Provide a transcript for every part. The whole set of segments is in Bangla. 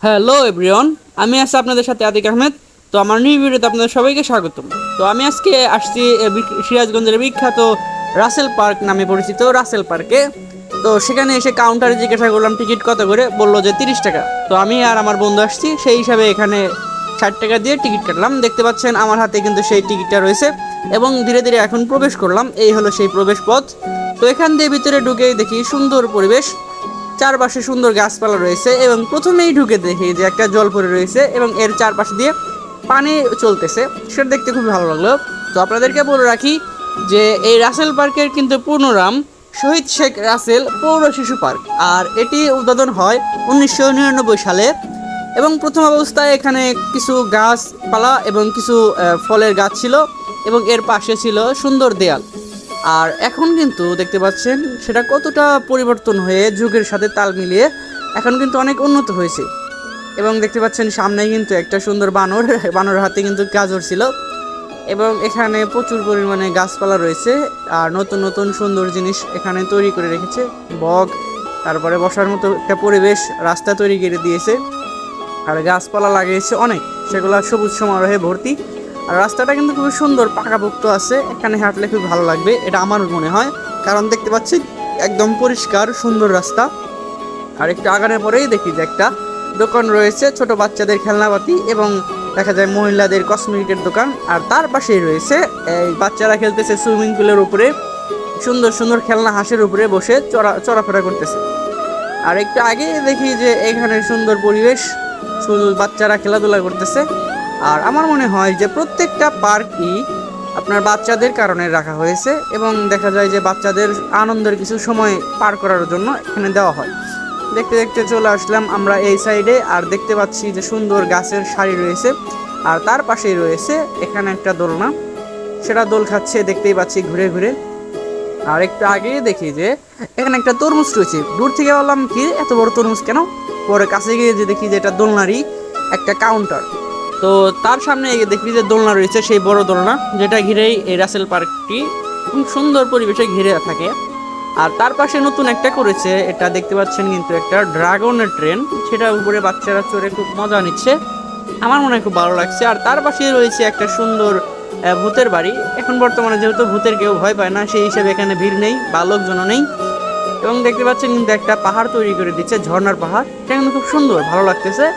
হ্যালো এভরিওয়ান, আমি আছি আপনাদের সাথে আতিক আহমেদ। তো আমার নিউ ভিডিওতে আপনাদের সবাইকে স্বাগতম। তো আমি আজকে আসছি সিরাজগঞ্জের বিখ্যাত রাসেল পার্ক নামে পরিচিত রাসেল পার্কে। তো সেখানে এসে কাউন্টারে জিজ্ঞাসা করলাম টিকিট কত করে, বললো যে 30 টাকা। তো আমি আর আমার বন্ধু আসছি, সেই হিসাবে এখানে 60 টাকা দিয়ে টিকিট কাটলাম। দেখতে পাচ্ছেন আমার হাতে কিন্তু সেই টিকিটটা রয়েছে এবং ধীরে ধীরে এখন প্রবেশ করলাম। এই হলো সেই প্রবেশ পথ। তো এখান দিয়ে ভিতরে ঢুকেই দেখি সুন্দর পরিবেশ, চারপাশে সুন্দর গাছপালা রয়েছে এবং প্রথমেই ঢুকে দেখি যে একটা জল পড়ে রয়েছে এবং এর চারপাশে দিয়ে পানি চলতেছে, সেটা দেখতে খুব ভালো লাগলো। তো আপনাদেরকে বলে রাখি যে এই রাসেল পার্কের কিন্তু পূর্ণ নাম শহীদ শেখ রাসেল পৌর শিশু পার্ক, আর এটি উদ্বোধন হয় 1999 সালে। এবং প্রথম অবস্থায় এখানে কিছু গাছপালা এবং কিছু ফলের গাছ ছিল এবং এর পাশে ছিল সুন্দর দেয়াল। আর এখন কিন্তু দেখতে পাচ্ছেন সেটা কতটা পরিবর্তন হয়ে যুগের সাথে তাল মিলিয়ে এখন কিন্তু অনেক উন্নত হয়েছে। এবং দেখতে পাচ্ছেন সামনে কিন্তু একটা সুন্দর বানর হাতে কিন্তু গাজর ছিল এবং এখানে প্রচুর পরিমাণে গাছপালা রয়েছে। আর নতুন নতুন সুন্দর জিনিস এখানে তৈরি করে রেখেছে, বগ, তারপরে বসার মতো একটা পরিবেশ, রাস্তা তৈরি করে দিয়েছে আর গাছপালা লাগিয়েছে অনেক, সেগুলো সবুজ সমারোহে ভর্তি। আর রাস্তাটা কিন্তু খুবই সুন্দর, পাকাপোক্ত আছে, এখানে হাঁটলে খুব ভালো লাগবে এটা আমার মনে হয়, কারণ দেখতে পাচ্ছি একদম পরিষ্কার সুন্দর রাস্তা। আর একটু আগানোর পরেই দেখি যে একটা দোকান রয়েছে ছোট বাচ্চাদের খেলনাপাতি এবং দেখা যায় মহিলাদের কসমেটিকের দোকান। আর তার পাশেই রয়েছে এই বাচ্চারা খেলতেছে সুইমিং পুলের উপরে, সুন্দর সুন্দর খেলনা হাঁসের উপরে বসে চড়াফেরা করতেছে। আর একটু আগে দেখি যে এখানে সুন্দর পরিবেশ, শুধু বাচ্চারা খেলাধুলা করতেছে। আর আমার মনে হয় যে প্রত্যেকটা পার্কই আপনার বাচ্চাদের কারণে রাখা হয়েছে এবং দেখা যায় যে বাচ্চাদের আনন্দের কিছু সময় পার করার জন্য এখানে দেওয়া হয়। দেখতে দেখতে চলে আসলাম আমরা এই সাইডে, আর দেখতে পাচ্ছি যে সুন্দর গাছের সারি রয়েছে আর তার পাশেই রয়েছে এখানে একটা দোলনা, সেটা দোল খাচ্ছে দেখতেই পাচ্ছি ঘুরে ঘুরে। আর একটু আগে দেখি যে এখানে একটা তরমুজ রয়েছে, দূর থেকে বললাম কি এত বড় তরমুজ কেন, পরে কাছে গিয়ে যে দেখি যে এটা দোলনারই একটা কাউন্টার। তো তার সামনে গিয়ে দেখি যে দোলনা রয়েছে, সেই বড় দোলনা যেটা ঘিরেই এই রাসেল পার্কটি খুব সুন্দর পরিবেশে ঘিরে থাকে। আর তার পাশে নতুন একটা করেছে, এটা দেখতে পাচ্ছেন কিন্তু একটা ড্রাগনের ট্রেন, সেটা উপরে বাচ্চারা চড়ে খুব মজা নিচ্ছে, আমার মনে হয় খুব ভালো লাগছে। আর তার পাশে রয়েছে একটা সুন্দর ভূতের বাড়ি, এখন বর্তমানে যেহেতু ভূতের কেউ ভয় পায় না সেই হিসেবে এখানে ভিড় নেই বা লোকজনও নেই। এবং দেখতে পাচ্ছেন কিন্তু একটা পাহাড় তৈরি করে দিচ্ছে, ঝর্ণার পাহাড়, এটা কিন্তু খুব সুন্দর ভালো লাগতেছে।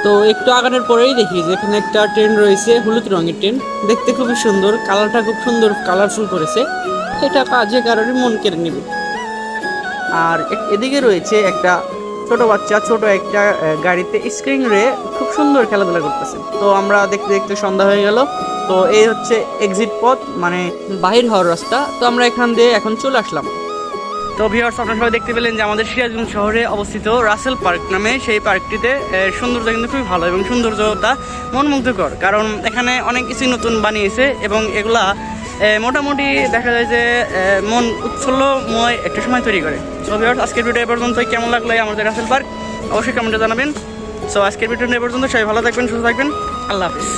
তো একটু আগানোর পরেই দেখি যে এখানে একটা ট্রেন রয়েছে, হলুদ রঙের ট্রেন, দেখতে খুবই সুন্দর, কালারটা খুব সুন্দর কালারফুল করেছে, এটা যে কারোরই মন কেড়ে নেবে। আর এদিকে রয়েছে একটা ছোট বাচ্চা ছোট একটা গাড়িতে স্ক্রিন রে খুব সুন্দর খেলাধুলা করতেছে। তো আমরা দেখতে দেখতে সন্ধ্যা হয়ে গেল। তো এই হচ্ছে এক্সিট পথ, মানে বাহির হওয়ার রাস্তা। তো আমরা এখান দিয়ে এখন চলে আসলাম। তো ভিউয়ার্স, আপনারা সবাই দেখতে পেলেন যে আমাদের সিরাজগঞ্জ শহরে অবস্থিত রাসেল পার্ক নামে সেই পার্কটিতে সৌন্দর্য কিন্তু খুবই ভালো এবং সৌন্দর্যতা মনমুগ্ধকর, কারণ এখানে অনেক কিছুই নতুন বানিয়েছে এবং এগুলা মোটামুটি দেখা যায় যে মন উৎফুল্লময় একটা সময় তৈরি করে। সো ভিউয়ার্স, আজকের ভিডিও এ পর্যন্তই। কেমন লাগলো আমাদের রাসেল পার্ক অবশ্যই কমেন্টে জানাবেন। সো আজকের ভিডিও এ পর্যন্ত, সবাই ভালো থাকবেন, সুস্থ থাকবেন, আল্লাহ হাফিজ।